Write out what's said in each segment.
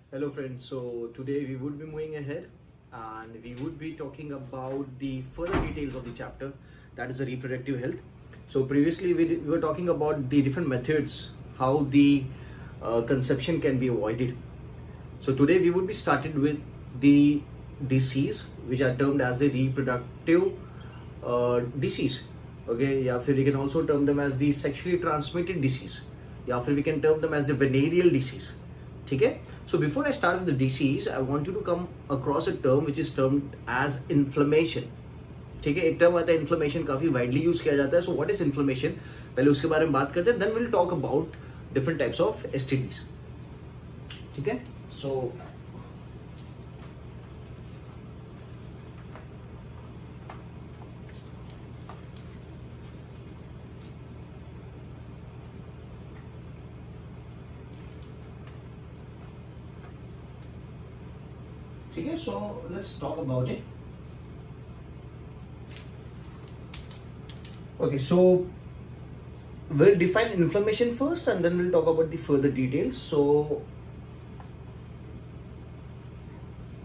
Hello friends, so today we would be moving ahead and we would be talking about the further details of the chapter, that is the reproductive health. So previously we were talking about the different methods how the conception can be avoided. So today we would be started with the disease which are termed as the reproductive disease. Okay, या फिर you can also term them as the sexually transmitted disease, या फिर we can term them as the venereal disease. ठीक है. So before I start with the disease, I want you to come across a term which is termed as inflammation. ठीक है, एक term आता है inflammation, काफी वाइडली यूज किया जाता है. सो व्हाट इज इन्फ्लेमेशन, पहले उसके बारे में बात करते हैं, then will talk about different types of STDs. ठीक है. सो ठीक है, so let's talk about it. Okay, so we'll define inflammation first and then we'll talk about the further details. So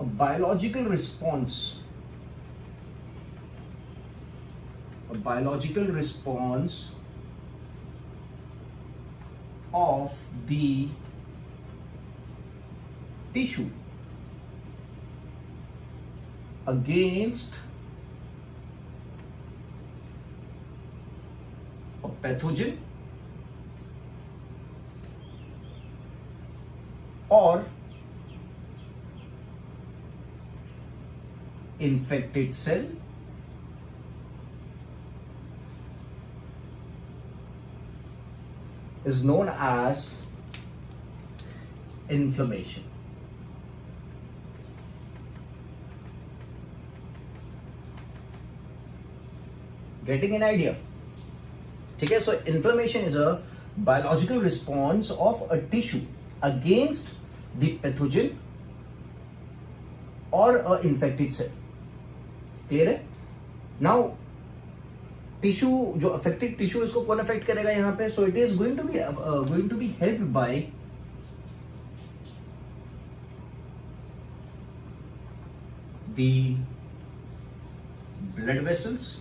a biological response of the tissue against a pathogen or infected cell is known as inflammation. Getting an idea? ठीक है. So inflammation is a biological response of a tissue against the pathogen or a infected cell. Clear है? Now tissue, जो affected tissue, इसको कौन affect करेगा यहाँ पे? So it is going to be helped by the blood vessels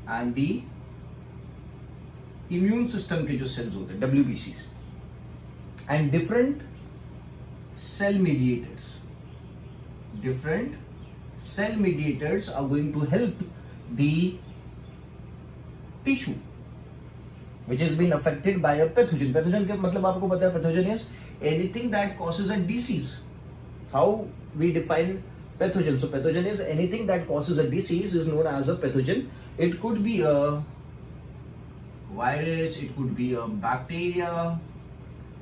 and the immune system के जो cells होते हैं, WBCs, and different cell mediators. Different cell mediators are going to help the tissue which has been affected by a pathogen. Pathogen के मतलब आपको पता है, pathogen is anything that causes a disease. How we define pathogen? So pathogen is anything that causes a disease is known as a pathogen. It could be a virus, it could be a bacteria,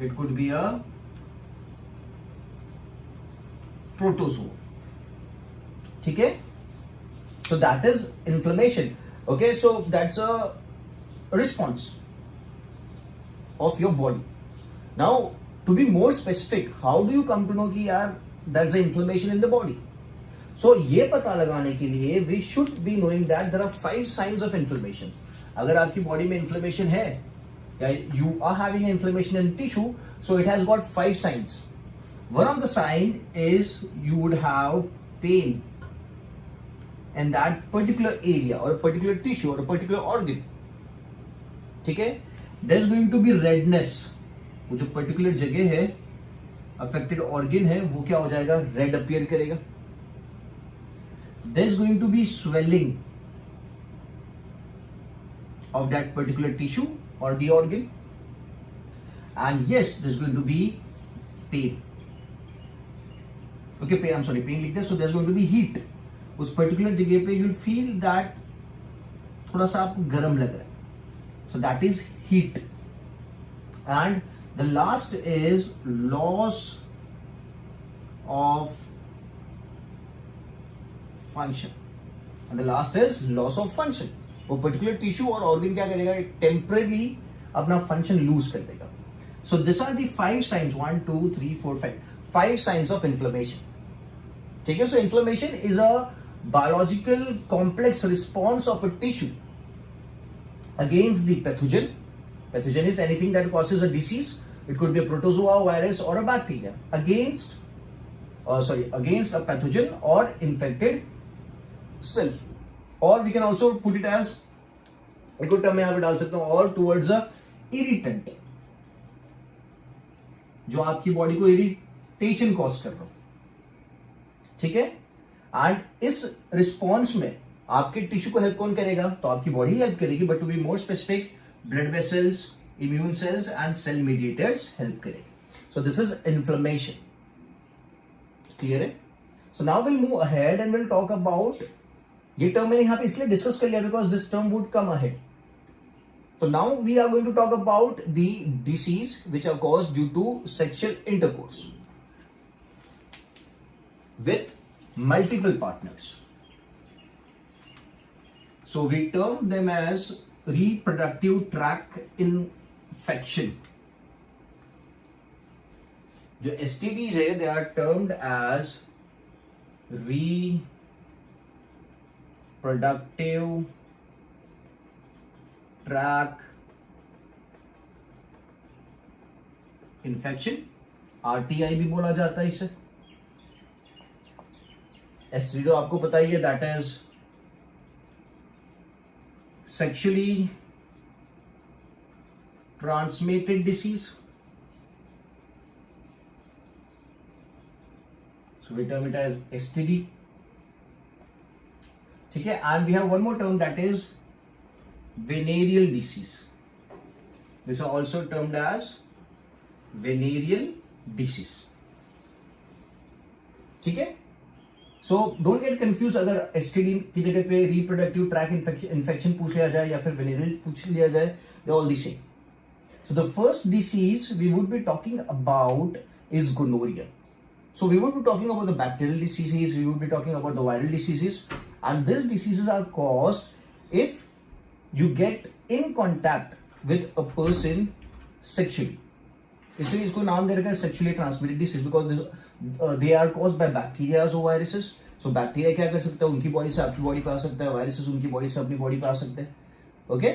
it could be a protozoa. ठीक है? So that is inflammation. Okay, so that's a response of your body. Now, to be more specific, how do you come to know कि यार there's an inflammation in the body? So ये पता लगाने के लिए we should be knowing that there are 5 signs of inflammation. अगर आपकी body में इन्फ्लेमेशन है या you are having an inflammation in tissue, so it has got 5 signs. One of the sign is you would have pain in that particular area or a particular tissue or a particular organ. ठीक है? There's going to be redness. वो जो particular जगह है, affected organ है, वो क्या हो जाएगा? Red appear करेगा. There's going to be swelling of that particular tissue or the organ, and yes, there's going to be pain. Okay, pain, I'm sorry, pain लिखते हैं. So there's going to be heat. उस particular जगह पे you'll feel that थोड़ा सा आपको गर्म लग रहा है. So that is heat. And the last is loss of function. And the last is loss of function. वो पर्टिकुलर टिश्यू और ऑर्गन क्या करेगा? टेम्पररी अपना फंक्शन लूज कर देगा. So this are the 5 science, 1 2 3 4 5 science of inflammation. ठीक है. So inflammation is a biological complex response of a tissue against the pathogen. Pathogen is anything that causes a disease. It could be a protozoa, virus, or a bacteria against a pathogen or infected cell. Or we can also put it as, एक और term मैं यहां पे डाल सकता हूं, और towards a irritant, जो आपकी बॉडी को इरिटेशन कॉज कर रहा हो, ठीक है। एंड इस रिस्पॉन्स में आपके टिश्यू को हेल्प कौन करेगा? तो आपकी बॉडी हेल्प करेगी, but to be more specific, blood vessels, immune cells and cell mediators help करेगी। So this is inflammation, clear है? So now will move ahead and will talk about, ये term मैंने यहां पे इसलिए डिस्कस कर लिया because this term would come ahead. So now we are going to talk about the disease which are caused due to sexual intercourse with multiple partners. So we term them as reproductive tract infection. जो STDs है, they are termed as reproductive tract infection, RTI भी बोला जाता है इसे। STD आपको पता ही है, that is sexually transmitted disease. So we term it as STD, ठीक है। And we have one more term, that is venereal disease. These are also termed as venereal disease, ठीक है। सो डोंट गेट कंफ्यूज, अगर STD की जगह पे reproductive tract infection पूछ लिया जाए या फिर वेनेरियल पूछ लिया जाए, they all the same. So the first disease we would be talking about is gonorrhoea. So we would be talking about the bacterial diseases, we would be talking about the viral diseases, and these diseases are caused if you get in contact with a person sexually. इसलिए इसको नाम दे रखा है sexually transmitted disease because they are caused by bacteria or viruses. So bacteria क्या कर सकता है, उनकी बॉडी से आपकी बॉडी पे आ सकता है, viruses उनकी बॉडी से अपनी बॉडी पे आ सकते हैं. Okay?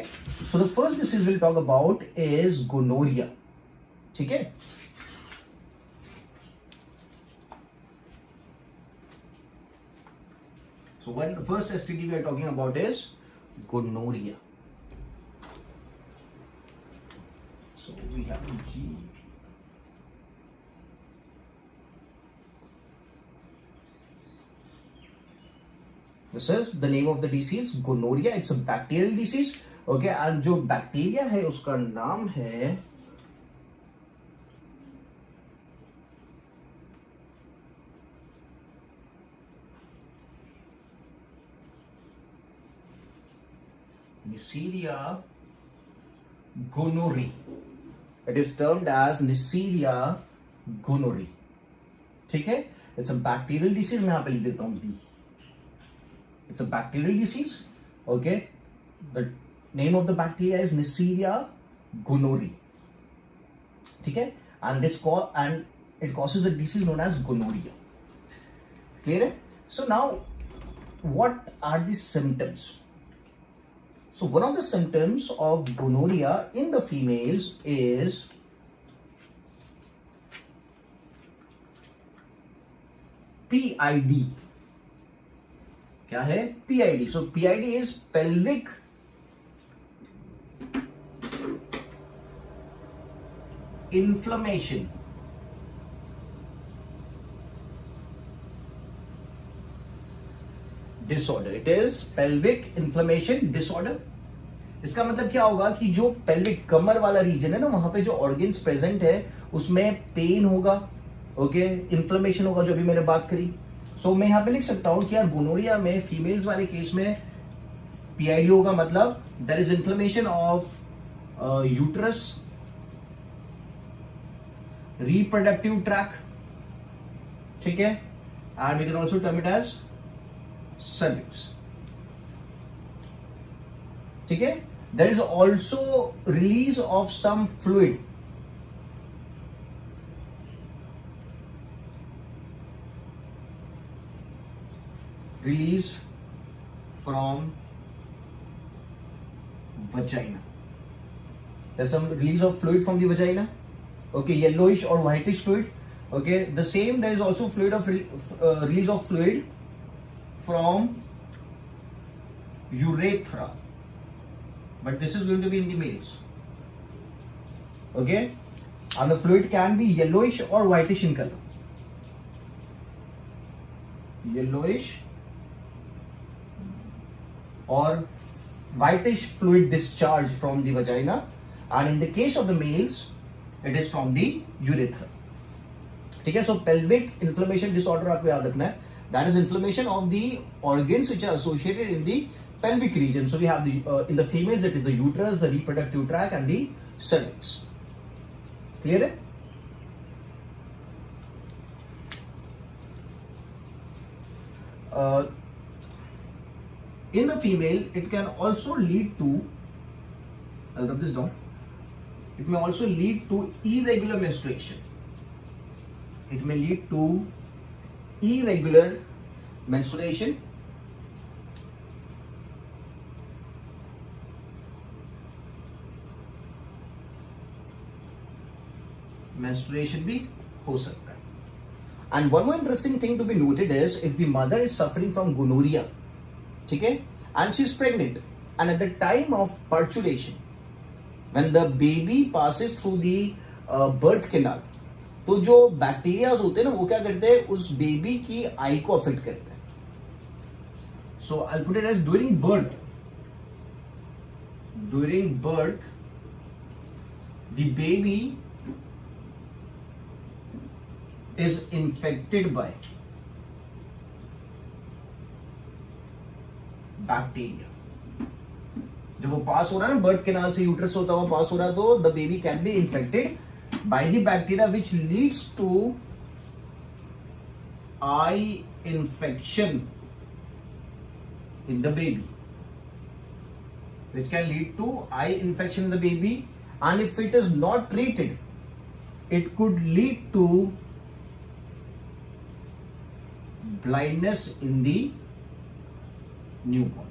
So the first disease we'll talk about is gonorrhea. ठीक है? So when the first STD we are talking about is gonorrhea. So we have G. This is the name of the disease, gonorrhea. It's a bacterial disease. Okay, and जो bacteria है उसका नाम है Neisseria gonorrhoeae. It is termed as Neisseria gonorrhoeae. ठीक है? It's a bacterial disease. मैं यहाँ पे लिख देता हूँ B. It's a bacterial disease. Okay? The name of the bacteria is Neisseria gonorrhoeae. ठीक है? And it causes a disease known as gonorrhea. Clear है? So now, what are the symptoms? So one of the symptoms of gonorrhea in the females is PID. क्या है? PID. So PID is pelvic inflammation. Disorder. It is pelvic inflammation disorder. इसका मतलब क्या होगा कि जो pelvic कमर वाला reason है ना, वहां पे जो ऑर्गन्स प्रेजेंट है उसमें पेन होगा, ओके, इन्फ्लेमेशन होगा, जो भी मैंने बात करी. सो मैं यहां पे लिख सकता हूं कि यार गोनोरिया में फीमेल्स वाले केस में पीआईडी होगा, मतलब there is inflammation of uterus, reproductive tract, ठीक है, and we can also term it as cervix. ठीक है? There is also release of some fluid. Release from vagina. There's some release of fluid from the vagina. okay, yellowish or whitish fluid. Okay, the same, there is also fluid of release of fluid from urethra, but this is going to be in the males. Okay, and the fluid can be yellowish or whitish in color. Yellowish or whitish fluid discharge from the vagina, and in the case of the males it is from the urethra. ठीक है, so pelvic inflammation disorder आपको याद रखना है, that is inflammation of the organs which are associated in the pelvic region. So we have the in the females it is the uterus, the reproductive tract and the cervix. Clear है? In the female, it can also lead to, I'll rub this down, it may also lead to irregular menstruation. It may lead to irregular menstruation. Menstruation भी हो सकता है. And one more interesting thing to be noted is if the mother is suffering from gonorrhea, ठीक है, and she is pregnant, and at the time of parturition, when the baby passes through the birth canal, तो जो bacterias होते हैं ना वो क्या करते हैं, उस बेबी की आई को अफेक्ट करते हैं. So I put it as during birth the baby is infected by bacteria. जब वो पास हो रहा है ना बर्थ कैनाल से, यूट्रस होता हुआ पास हो रहा है, तो the baby can be infected by the bacteria which leads to eye infection in the baby, which can lead to eye infection in the baby, and if it is not treated it could lead to blindness in the newborn.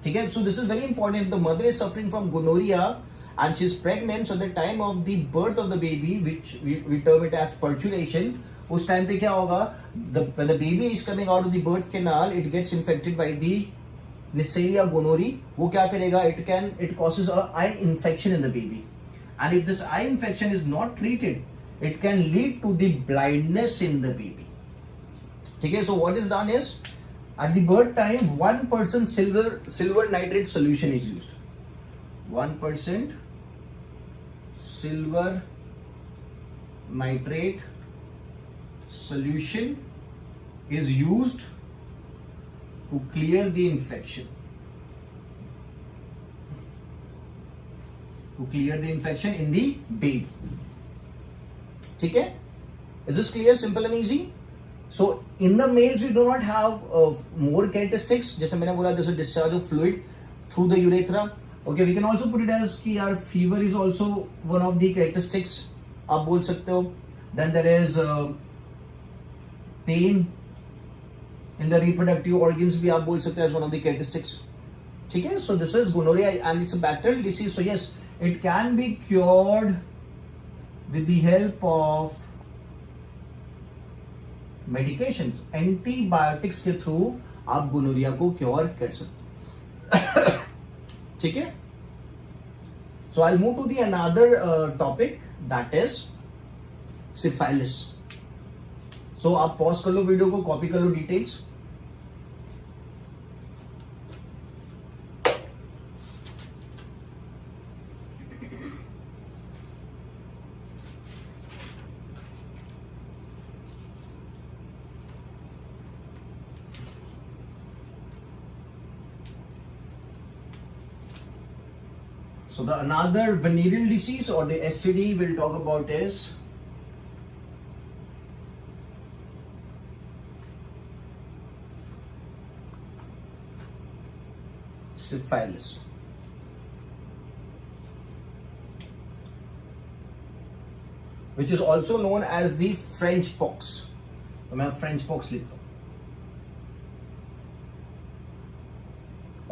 Okay, so this is very important. If the mother is suffering from gonorrhea and she is pregnant, so at the time of the birth of the baby, which we term it as parturition, उस time पे क्या होगा, when the baby is coming out of the birth canal, it gets infected by the Neisseria gonorrhoeae. वो क्या करेगा, it causes a eye infection in the baby, and if this eye infection is not treated, it can lead to the blindness in the baby. Okay, so what is done is at the birth time 1% silver nitrate solution is used. 1% silver nitrate solution is used to clear the infection. To clear the infection in the baby. Okay? Is this clear, simple and easy? So in the males we do not have more characteristics. जैसे मैंने बोला, there's a discharge of fluid through the urethra. Okay, we can also put it as कि यार fever is also one of the characteristics. आप बोल सकते हो. Then there is pain in the reproductive organs भी आप बोल सकते हो as one of the characteristics. ठीक है? So this is gonorrhea and it's a bacterial disease. So yes, it can be cured with the help of medications. Antibiotics के through आप gonorrhoea को क्योर कर सकते हो. ठीक है? So I'll move to the another topic, that is syphilis. So आप pause कर लो वीडियो को, कॉपी कर लो details. So the another venereal disease or the STD we'll talk about is syphilis. Which is also known as the French pox. तो मैं French pox लिखता हूँ.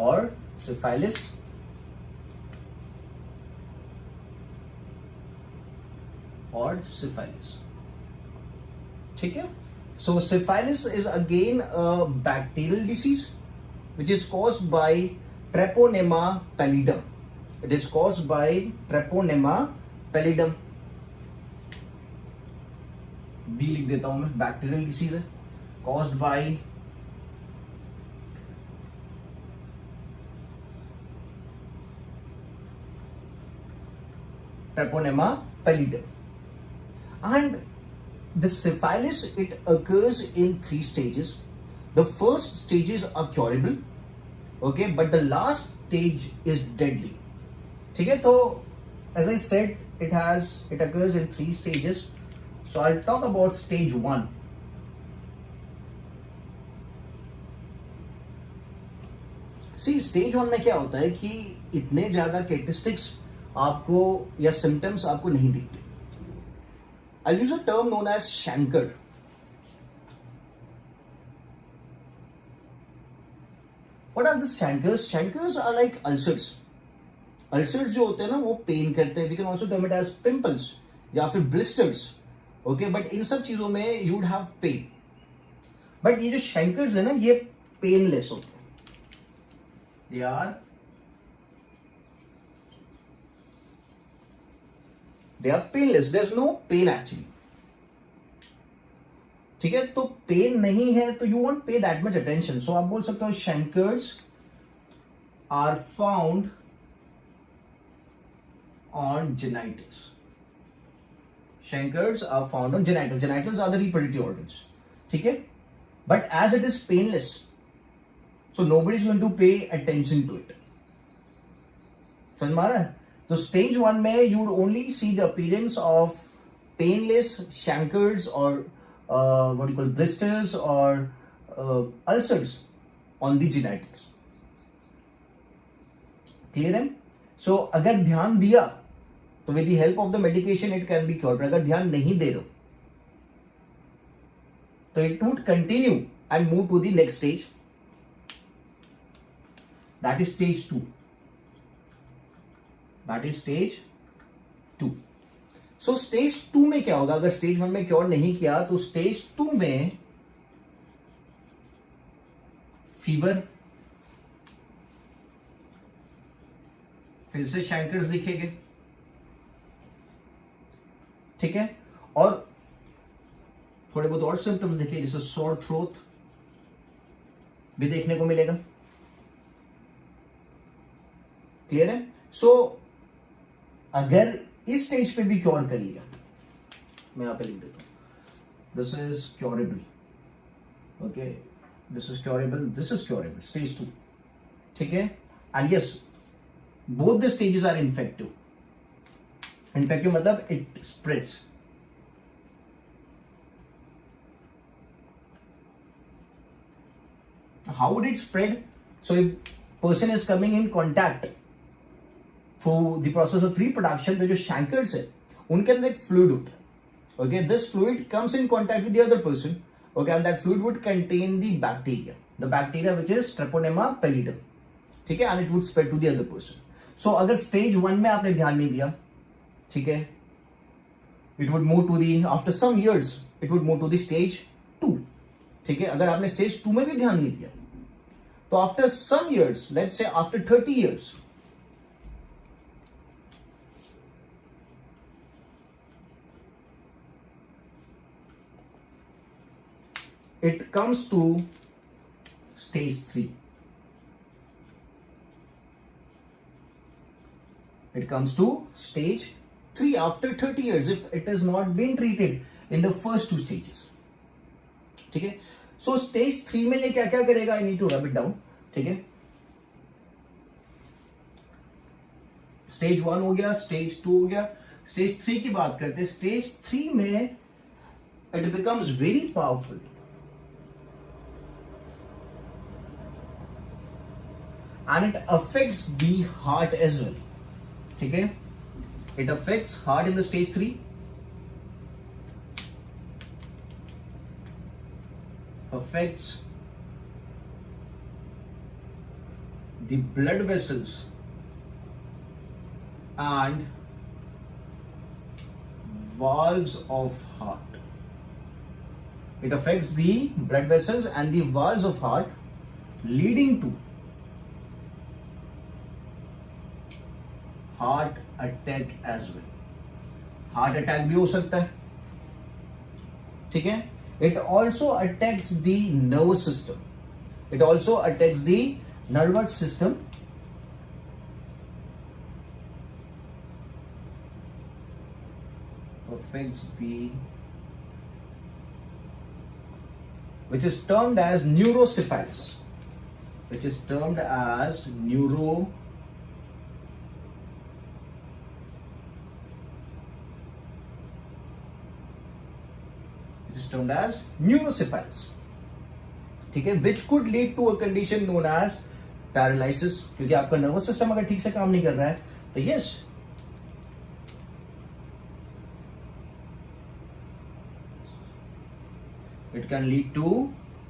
और syphilis और syphilis. ठीक है? So syphilis is again a bacterial disease which is caused by Treponema pallidum. It is caused by Treponema pallidum. B लिख देता हूं मैं, बैक्टीरियल डिसीज है, caused by Treponema pallidum. And the syphilis, it occurs in 3 stages. The first stages are curable, okay, but the last stage is deadly. ठीक है? तो as I said, it occurs in 3 stages. So I'll talk about stage 1. See, stage 1 में क्या होता है कि इतने ज्यादा कैरेक्टरिस्टिक्स आपको या सिम्टम्स आपको नहीं दिखते. I'll use a term known as chancre. What are the chancres? Chancres are like ulcers. Ulcers जो होते हैं ना वो पेन करते हैं. We can also term it as pimples या फिर blisters. Okay, but इन सब चीजों में you would have pain. But ये जो chancres है ना ये painless होते हैं. They are painless. There's no pain actually. ठीक है? तो पेन नहीं है तो you won't pay that much attention. So आप बोल सकते हो chancres are found on genitals. Chancres are found on genitals. Genitals are the reproductive organs. ठीक है? But as it is painless, so nobody is going to pay attention to it. समझ में आ रहा है? तो स्टेज 1 में you would only see the appearance of painless chancres or what you call blisters or ulcers on the genitals. Clear है? So अगर ध्यान दिया तो with the help of the medication it can be cured. अगर ध्यान नहीं दे रहे तो it would continue and move to the next stage. That is stage 2. That is stage 2. So stage 2 में क्या होगा? अगर stage 1 में क्योर नहीं किया तो stage 2 में फीवर, फिर से शैंकर्स दिखेंगे. ठीक है? और थोड़े बहुत और सिम्टम्स दिखे जैसे सोर थ्रोट भी देखने को मिलेगा. क्लियर है? सो अगर इस स्टेज पे भी क्योर कर लिया, मैं यहां पे लिख देता हूं this is curable. Okay, this is curable, this is curable. Stage 2. ठीक है? And yes, both the stages are infective. Infective मतलब it spreads. How would it spread? So if person is coming in contact through the process of reproduction, तो जो chancres है उनके अंदर एक fluid होता है. Okay, this fluid comes in contact with the other person. Okay, and that fluid would contain the bacteria which is Treponema pallidum. ठीक है? And it would spread to the other person. So अगर stage 1 में आपने ध्यान नहीं दिया, ठीक है, it would move to the, after some years it would move to the stage 2. ठीक है? अगर आपने stage 2 में भी ध्यान नहीं दिया तो after some years, let's say after 30 years, it comes to stage 3. It comes to stage 3 after 30 years if it has not been treated in the first 2 stages. ठीक है? सो स्टेज 3 में ये क्या क्या करेगा? I need to rub it down. ठीक है? Stage 1 हो गया, स्टेज 2 हो गया, स्टेज 3 की बात करते हैं. स्टेज 3 में it becomes very powerful. And it affects the heart as well. ठीक है? It affects heart in the stage 3. affects the blood vessels and valves of heart. It affects the blood vessels and the valves of heart, leading to heart attack as well. Heart attack भी हो सकता है, ठीक है. It also attacks the nervous system. It also attacks the nervous system. Affects the, which is termed as neurocephalus. Which is termed as neurocephalus. ठीक है, which could lead to a condition known as paralysis. क्योंकि आपका nervous system अगर ठीक से काम नहीं कर रहा है तो yes, it can lead to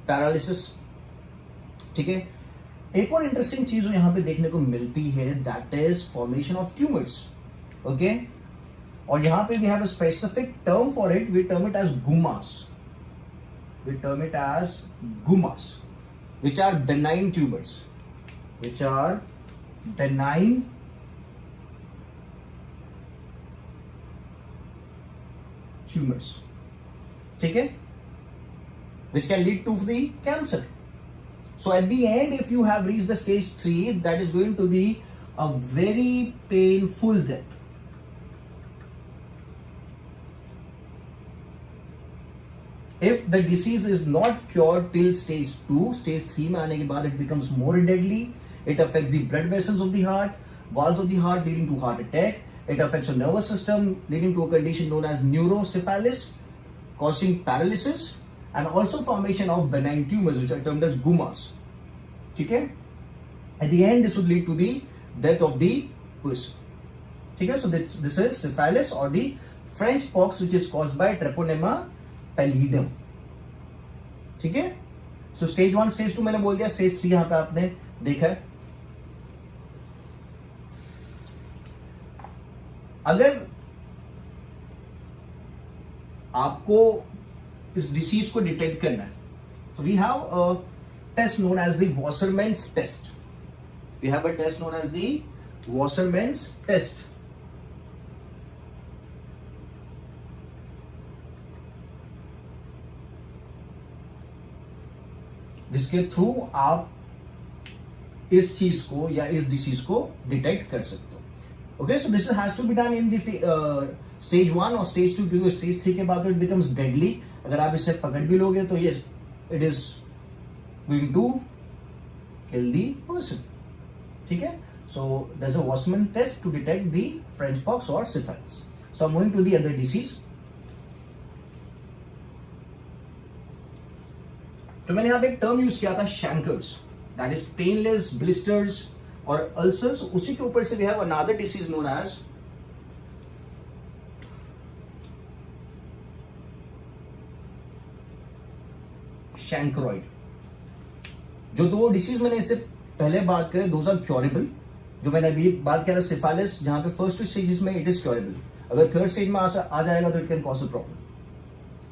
paralysis. ठीक है. एक और इंटरेस्टिंग चीज जो यहां पे देखने को मिलती है, that is formation of tumours. Okay, और यहां पे we have a specific term for it. We term it as gummas. which are benign tumors. ठीक है, which can lead to the cancer. So at the end, if you have reached the stage 3, that is going to be a very painful death. If the disease is not cured till stage 2, stage 3 में आने के बाद it becomes more deadly. It affects the blood vessels of the heart, valves of the heart, leading to heart attack. It affects the nervous system, leading to a condition known as neurocephalus, causing paralysis, and also formation of benign tumors, which are termed as gumas. ठीक है. At the end, this would lead to the death of the person. ठीक है. So this is syphilis or the French pox, which is caused by Treponema pallidum. ठीक है. So stage 1, stage 2 मैंने बोल दिया. Stage 3 यहां पे आपने देखा है. अगर आपको इस डिसीज को डिटेक्ट करना है, so we have a test known as the Wassermann's test. We have a test known as the Wassermann's test. जिसके थ्रू आप इस चीज को या इस डिसीज को डिटेक्ट कर सकते हो. Okay, so this has to be done in the stage 1 और स्टेज 2, क्योंकि स्टेज 3 के बाद इट बिकम्स डेडली. अगर आप इसे पकड़ भी लोगे तो ये it is going to kill the person. ठीक है. So there is a Wassermann test to detect the French pox और syphilis. So I am moving to the other disease. तो मैंने यहां पे एक टर्म यूज किया था, chancres, that is painless blisters और अल्सर्स. उसी के ऊपर से we have another disease known as chancroid. जो दो डिसीज मैंने इससे पहले बात करें, दोज आर क्योरेबल. जो मैंने अभी बात किया था सिफिलिस, जहां पे फर्स्ट 2 स्टेजेस में इट इज क्योरेबल. अगर थर्ड स्टेज में आ जाएगा तो it can cause a problem.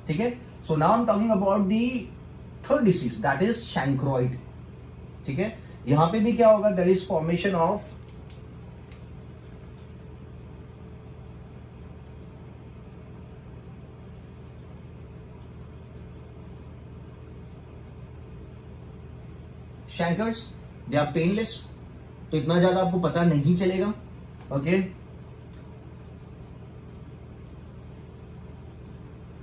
ठीक है. So now I am talking about the third disease, that is chancroid. ठीक है. यहां पे भी क्या होगा, there is formation of chancres. They are painless, तो इतना ज्यादा आपको पता नहीं चलेगा. ओके,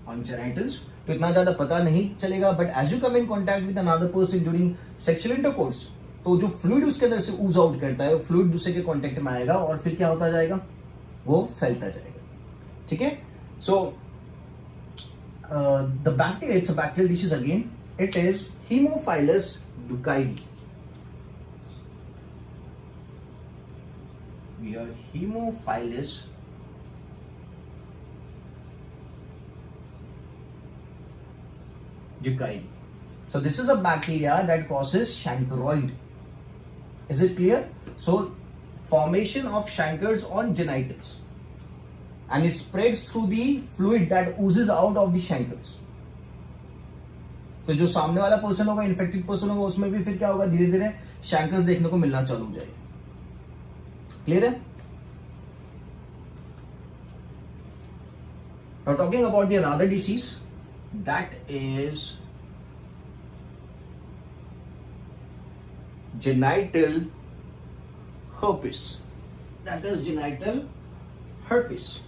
ऑन जेनिटल्स तो इतना ज्यादा पता नहीं चलेगा. But as you come in contact with another person during sexual intercourse, तो जो फ्लूइड उसके अंदर से ऊज आउट करता है, फ्लूइड दूसरे के कॉन्टेक्ट में आएगा और फिर क्या होता जाएगा, वो फैलता जाएगा. ठीक है. So the bacteria, it's a bacterial disease again. It is Haemophilus ducreyi. We are Haemophilus Duchenne. So this is a bacteria that causes chancroid. Is it clear? So formation of chancres on genitals. and it spreads through the fluid that oozes out of the shankles. तो जो सामने वाला person होगा, infected person होगा, उसमें भी फिर क्या होगा, धीरे धीरे शैंकल्स देखने को मिलना चालू हो जाएगी. क्लियर है? Now talking about the another disease, that is genital herpes. That is genital herpes.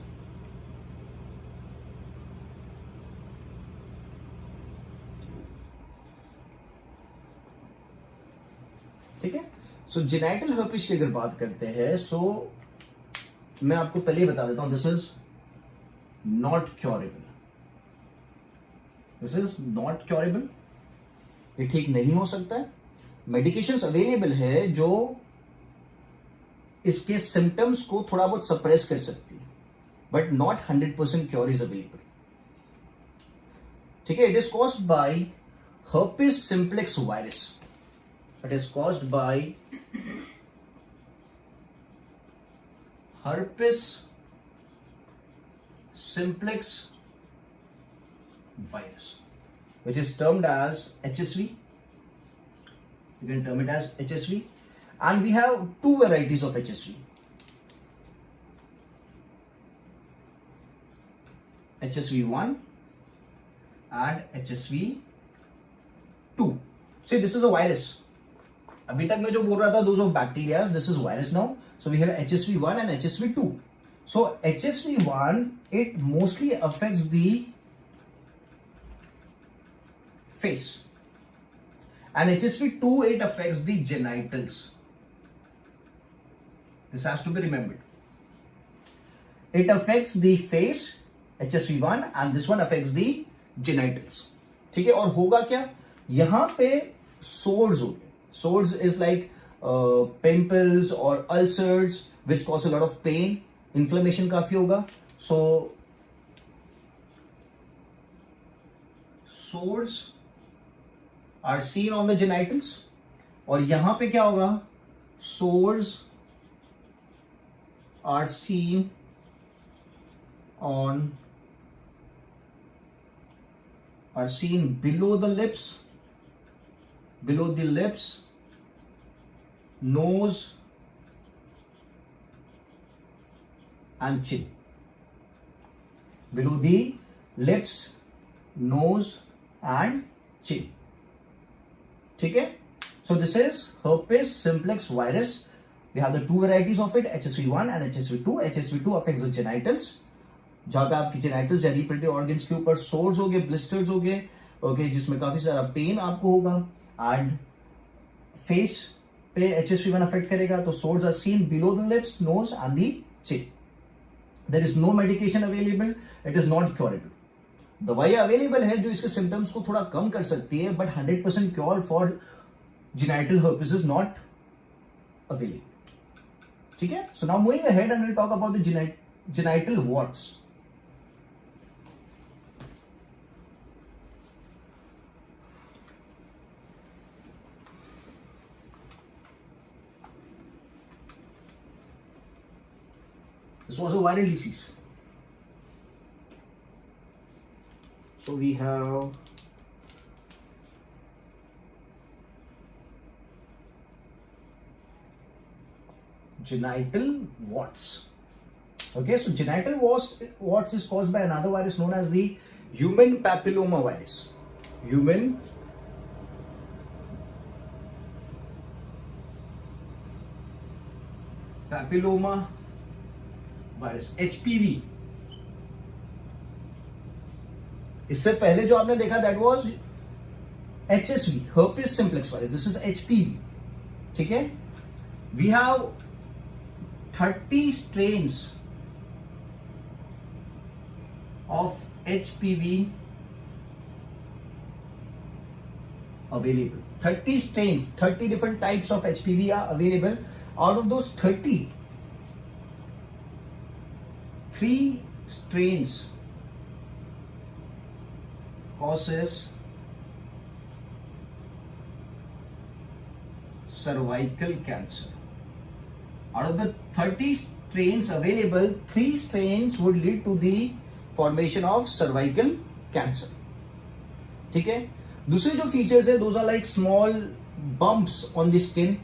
ठीक है. सो जेनाइटल हर्पिस की अगर बात करते हैं, सो मैं आपको पहले ही बता देता हूं, this is not curable. This is not curable. ये ठीक नहीं हो सकता है. मेडिकेशंस अवेलेबल है जो इसके सिम्टम्स को थोड़ा बहुत सप्रेस कर सकती है, but not 100% cure is available. ठीक है. It is caused by herpes simplex virus. It is caused by herpes simplex virus, which is termed as HSV. You can term it as HSV, and we have two varieties of HSV. HSV1 and HSV2. See, this is a virus. अभी तक मैं जो बोल रहा था, those of bacteria, this is virus now. So we have HSV1 and HSV2. So HSV1, it mostly affects the face, and HSV2, it affects the genitals. This has to be remembered. It affects the face, HSV1, and this one affects the genitals. ठीक है. और होगा क्या, यहां पे sores हो गए. Sores is like pimples or ulcers which cause a lot of pain. Inflammation काफी होगा. So sores are seen on the genitals. और यहां पे क्या होगा, sores are seen below the lips, nose and chin. Below the lips, nose and chin. ठीक है. So this is herpes simplex virus. We have the two varieties of it, HSV1 and HSV2. HSV2 affects the genitals, जहां पे आपकी genitals या reproductive organs के ऊपर sores हो गए, blisters हो गए, okay, जिसमें काफी सारा पेन आपको होगा. एंड फेस पे HSV1 अफेक्ट करेगा, तो sores are seen below the lips, nose and the chin. There is no medication available. It is not curable. दवाई अवेलेबल है जो इसके सिम्टम्स को थोड़ा कम कर सकती है, but 100% cure for genital herpes is not available. ठीक है. So now moving ahead and will talk about the genital warts. This was a viral disease. So we have genital warts. Okay, so genital warts is caused by another virus known as the human papilloma virus. Human papilloma virus, HPV. इससे पहले जो आपने देखा that was HSV, herpes simplex virus. This is HPV. ठीक है. We have 30 strains of HPV available. 30 strains, 30 different types of HPV are available. Out of those 30, 3 strains causes cervical cancer. Out of the 30 strains available, 3 strains would lead to the formation of cervical cancer. ठीक है. दूसरे जो features है, those are like small bumps on the skin.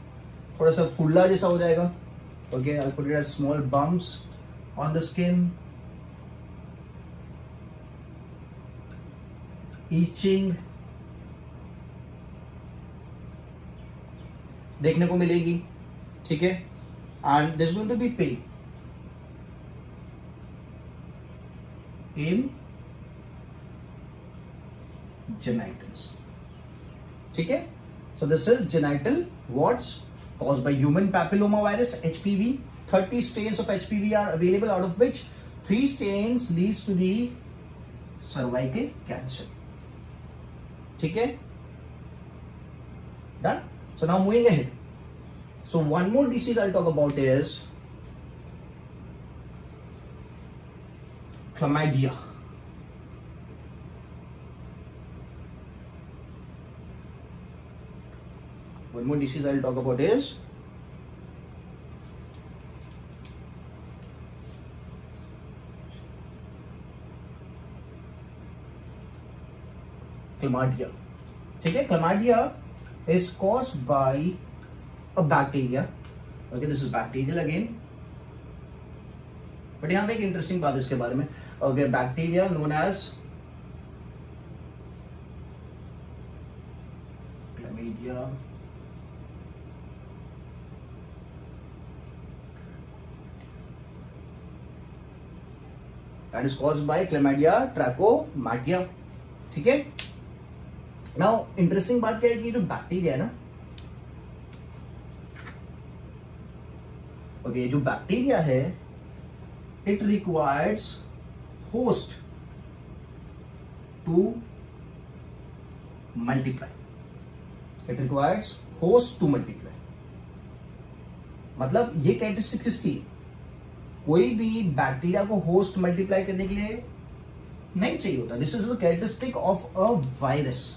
थोड़ा सा फुल्ला जैसा हो जाएगा. Okay, I'll put it as small bumps on the skin. Itching देखने को मिलेगी. ठीक है. And there's going to be pain in genitals. ठीक है. So this is genital warts caused by human papilloma virus, HPV. 30 strains of HPV are available, out of which 3 strains leads to the cervical cancer. ठीक है. Done. So now moving ahead. So one more disease I'll talk about is chlamydia. One more disease I'll talk about is chlamydia. ठीक है. Chlamydia is caused by a bacteria. Okay, this is bacterial again. But यहाँ पे एक interesting बात इसके बारे में. Okay, bacteria known as chlamydia. That is caused by chlamydia trachomatia. ठीक है. Now इंटरेस्टिंग बात क्या है कि जो बैक्टीरिया है ना, ओके, जो बैक्टीरिया है, it requires host to multiply. It requires host to multiply. मतलब ये कैरेक्टरिस्टिक किसकी? कोई भी बैक्टीरिया को होस्ट मल्टीप्लाई करने के लिए नहीं चाहिए होता. This is the characteristic of a virus.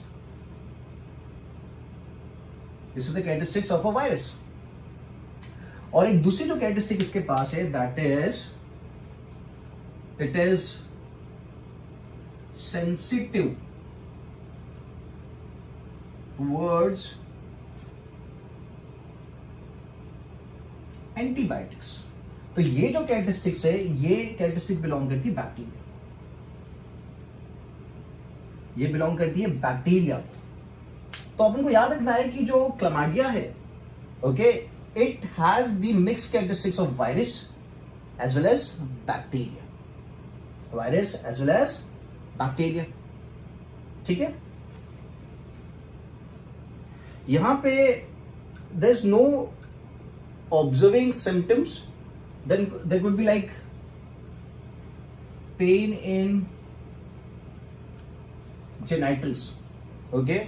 This is the characteristics of a virus. और एक दूसरी जो कैरेक्टरिस्टिक इसके पास है, that is it is sensitive towards antibiotics. तो ये जो कैरेक्टरिस्टिक्स है, ये कैरेक्टरिस्टिक बिलोंग करती है बैक्टीरिया. ये बिलोंग करती है बैक्टीरिया. तो अपन को याद रखना है कि जो क्लमाइडिया है, okay, it has the mixed characteristics of virus as well as bacteria. Virus as well as bacteria. ठीक है. यहां पे there is no observing symptoms. Then there could be like pain in genitals. Okay,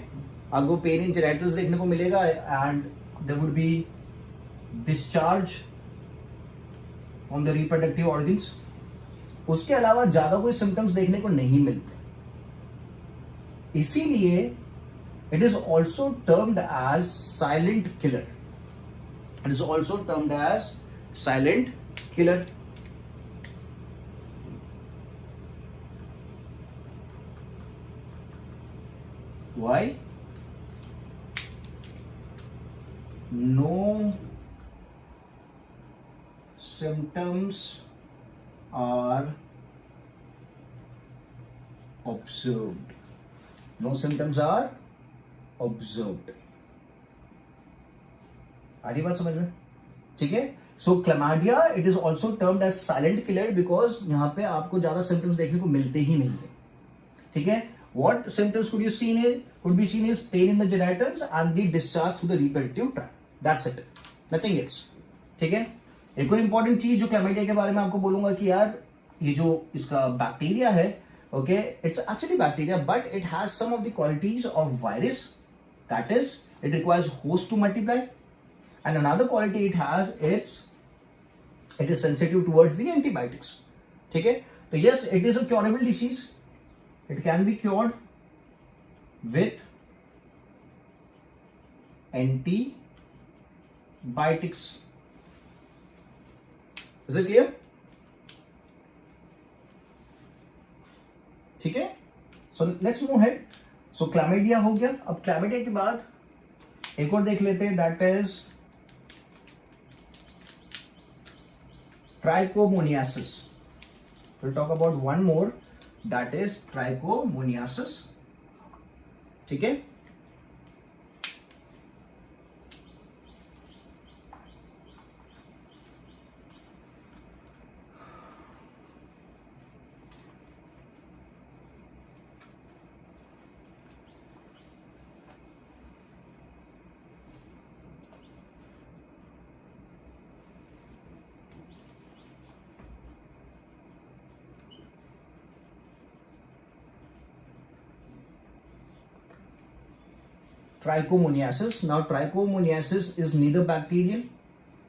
आपको pain in genitals देखने को मिलेगा and there would be discharge from the reproductive organs. उसके अलावा ज्यादा कोई सिम्टम्स देखने को नहीं मिलते. इसीलिए it is also termed as silent killer. It is also termed as silent killer. Why? No symptoms are observed. No symptoms are observed. आ रही बात समझ में? ठीक है. So chlamydia it is also termed as silent killer because यहाँ पे आपको ज्यादा सिम्टम्स देखने को मिलते ही नहीं है. ठीक है. What symptoms could you see in it? Could be seen as pain in the genitals and the discharge through the reproductive tract. That's it. Nothing else. ठीक है. एक और इंपॉर्टेंट चीज जो क्लैमाइडिया के बारे में आपको बोलूंगा कि यार ये जो इसका बैक्टीरिया है, okay, it's actually bacteria but it has some of the qualities of virus. That is it requires host to multiply and another quality it has, it is sensitive towards the antibiotics. ठीक है. तो yes, it is a curable disease. It can be cured with antibiotics. Is it clear? ठीक है, so let's move ahead. So chlamydia हो गया. अब chlamydia के बाद एक और देख लेते हैं, that is trichomoniasis. Will talk about one more, that is trichomoniasis. ठीक है, trichomoniasis. Now, trichomoniasis is neither bacterial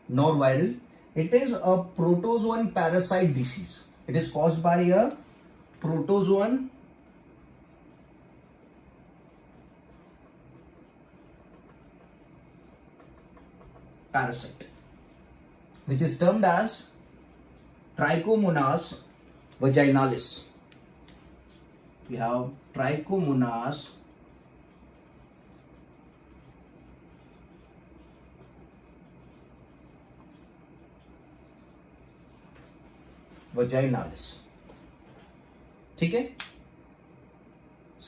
nor viral. It is a protozoan parasite disease. It is caused by a protozoan parasite, which is termed as Trichomonas vaginalis. We have Trichomonas vaginalis. ठीक है,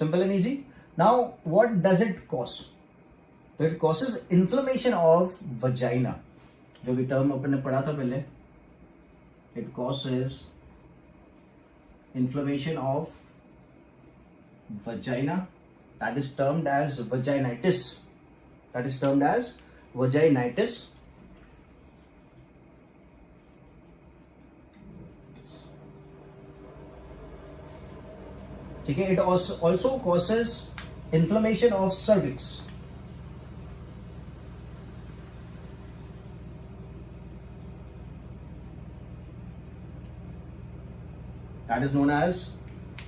simple and easy. Now, what does it cause? It causes inflammation of vagina. जो भी term अपन ने पढ़ा था पहले, it causes inflammation of vagina. That is termed as vaginitis. That is termed as vaginitis. Okay, it also causes inflammation of cervix. That is known as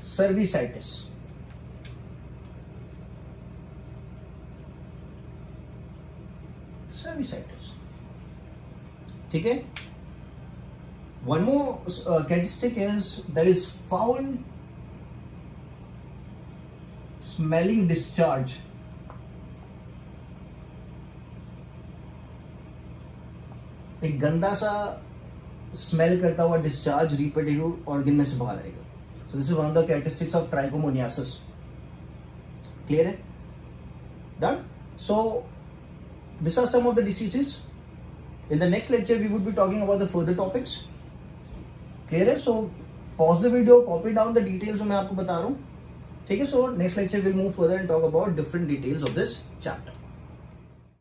cervicitis. Cervicitis. ठीक है. One more characteristic is there is foul smelling discharge. एक गंदा सा smell करता हुआ discharge repetitive organ में से बाहर आएगा. So this is one of the characteristics of trichomoniasis. Clear है? Done. So this are some of the diseases. In the next lecture we would be talking about the further topics. Clear है? So pause the video, copy down the details जो मैं आपको बता रहा हूँ. ठीक है, so next lecture will move further and talk about different details of this chapter.